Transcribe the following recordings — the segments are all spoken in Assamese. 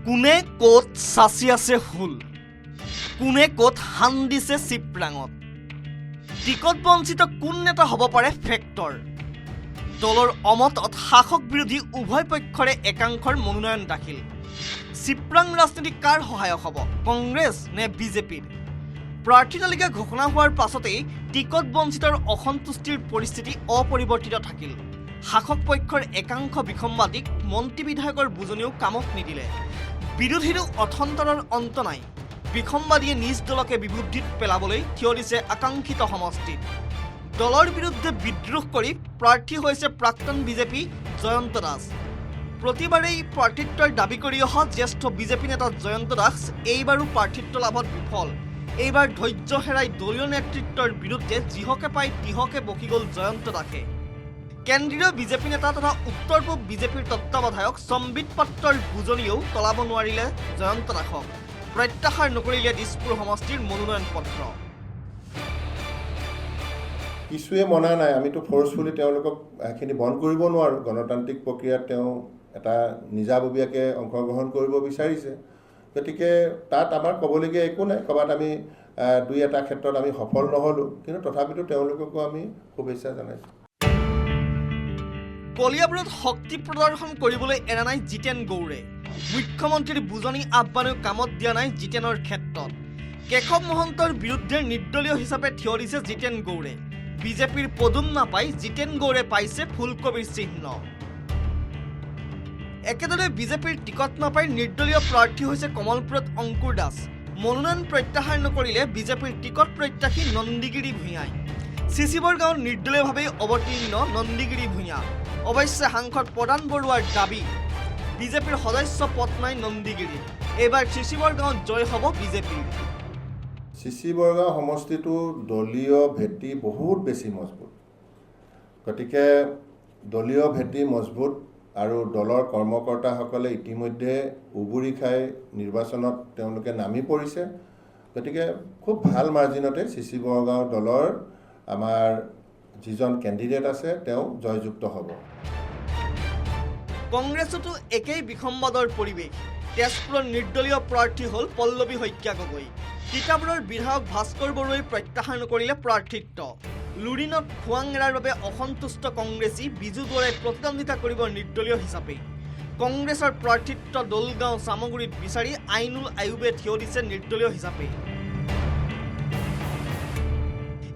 কোনে ক'ত চাচি আছে হুল, কোনে ক'ত হান দিছে চিপৰাঙত, টিকট বঞ্চিত কোন নেতা হ'ব পাৰে ফেক্টৰ। দলৰ অমতত শাসক বিৰোধী উভয় পক্ষৰে একাংশৰ মনোনয়ন দাখিল। চিপৰাং ৰাজনীতি কাৰ সহায়ক হ'ব, কংগ্ৰেছ নে বিজেপিৰ? প্ৰাৰ্থী তালিকা ঘোষণা হোৱাৰ পাছতেই টিকট বঞ্চিতৰ অসন্তুষ্টিৰ পৰিস্থিতি অপৰিৱৰ্তিত থাকিল। শাসক পক্ষৰ একাংশ বিসম্বাদীক মন্ত্ৰী বিধায়কৰ বুজনিও কামত নিদিলে। বিৰোধীৰো অথন্তৰৰ অন্ত নাই। বিসম্বাদীয়ে নিজ দলকে বিবুদ্ধিত পেলাবলৈ থিয় দিছে আকাংক্ষিত সমষ্টিত। দলৰ বিৰুদ্ধে বিদ্ৰোহ কৰি প্ৰাৰ্থী হৈছে প্ৰাক্তন বিজেপি জয়ন্ত দাস। প্ৰতিবাৰেই প্ৰাৰ্থিত্বৰ দাবী কৰি অহা জ্যেষ্ঠ বিজেপি নেতা জয়ন্ত দাস এইবাৰো প্ৰাৰ্থিত্ব লাভত বিফল। এইবাৰ ধৈৰ্য হেৰাই দলীয় নেতৃত্বৰ বিৰুদ্ধে যিহকে পাই তিহকে বকি গ'ল জয়ন্ত দাসে। কেন্দ্ৰীয় বিজেপি নেতা তথা উত্তৰ পূব বিজেপিৰ তত্ত্বাৱধায়ক সম্বিত পাত্ৰৰ বুজনিও তলাব নোৱাৰিলে জয়ন্ত দাসক। প্ৰত্যাহাৰ নকৰিলে দিছপুৰ সমষ্টিৰ মনোনয়ন পত্ৰ। কিছুৱে মনা নাই, আমিতো ফ'ৰ্চফুলি তেওঁলোকক সেইখিনি বন্ধ কৰিব নোৱাৰোঁ। গণতান্ত্ৰিক প্ৰক্ৰিয়াত তেওঁ এটা নিজাববীয়াকৈ অংশগ্ৰহণ কৰিব বিচাৰিছে। গতিকে তাত আমাৰ ক'বলগীয়া একো নাই। ক'ৰবাত আমি দুই এটা ক্ষেত্ৰত আমি সফল নহ'লোঁ, কিন্তু তথাপিতো তেওঁলোককো আমি শুভেচ্ছা জনাইছোঁ। কলিয়াবৰত শক্তি প্ৰদৰ্শন কৰিবলৈ এৰা নাই জিতেন গৌড়ে। মুখ্যমন্ত্ৰীৰ বুজনি আহ্বানেও কামত দিয়া নাই জিতেনৰ ক্ষেত্ৰত। কেশৱ মহন্তৰ বিৰুদ্ধে নিৰ্দলীয় হিচাপে থিয় দিছে জিতেন গৌড়ে। বিজেপিৰ পদুম নাপাই জিতেন গৌড়ে পাইছে ফুলকবিৰ চিহ্ন। একেদৰে বিজেপিৰ টিকট নাপাই নিৰ্দলীয় প্ৰাৰ্থী হৈছে কমলপুৰত অংকুৰ দাস। মনোনয়ন প্ৰত্যাহাৰ নকৰিলে বিজেপিৰ টিকট প্ৰত্যাশী নন্দীগিৰি ভূঞাই। চিচিবৰ গাঁৱত নিৰ্দলীয়ভাৱেই অৱতীৰ্ণ নন্দীগিৰি ভূঞা। অৱশ্যে সাংসদ প্ৰদান বৰুৱাৰ দাবী, বিজেপিৰ সদস্য পদ নাই নন্দীগিৰি। এইবাৰ চিচিবৰ গাঁৱত জয় হ'ব বিজেপিৰ। চিচিবৰগাঁও সমষ্টিটো দলীয় ভেটি বহুত বেছি মজবুত। গতিকে দলীয় ভেটি মজবুত আৰু দলৰ কৰ্মকৰ্তাসকলে ইতিমধ্যে উবুৰি খাই নিৰ্বাচনত তেওঁলোকে নামি পৰিছে। গতিকে খুব ভাল মাৰ্জিনতে চিচিবৰগাঁও দলৰ আমাৰ যিজন কেণ্ডিডেট আছে তেওঁ জয়যুক্ত হ'ব। কংগ্ৰেছতো একেই বিসম্বাদৰ পৰিৱেশ। তেজপুৰৰ নিৰ্দলীয় প্ৰাৰ্থী হ'ল পল্লৱী শইকীয়া গগৈ। তিতাবৰৰ বিধায়ক ভাস্কৰ বৰুৱাই প্ৰত্যাহাৰ নকৰিলে প্ৰাৰ্থিত্ব। লুৰিণত খোৱাং এৰাৰ বাবে অসন্তুষ্ট কংগ্ৰেছী বিজু দুৱৰাই প্ৰতিদ্বন্দ্বিতা কৰিব নিৰ্দলীয় হিচাপে। কংগ্ৰেছৰ প্ৰাৰ্থিত্ব দলগাঁও চামগুৰিত বিচাৰি আইনুল আয়ুবে থিয় দিছে নিৰ্দলীয় হিচাপে।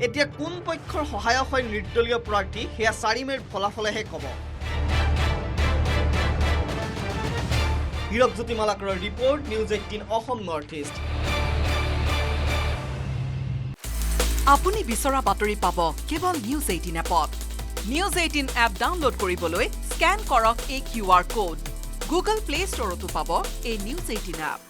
এতিয়া কোন পক্ষৰ সহায়ক হয় নিৰ্দলীয় প্ৰাৰ্থী, সেয়া 4 মেৰ ফলাফলেহে ক'ব। হীৰকজ্যোতি মালাকৰৰ report, news 18 Assam north east. আপুনি বিচৰা বাতৰি পাব কেৱল নিউজ 18 এপত। নিউজ 18 এপ ডাউনলোড কৰিবলৈ স্কেন কৰক এই QR কোড। গুগল প্লে ষ্টৰতো পাব এই নিউজ 18 এপ।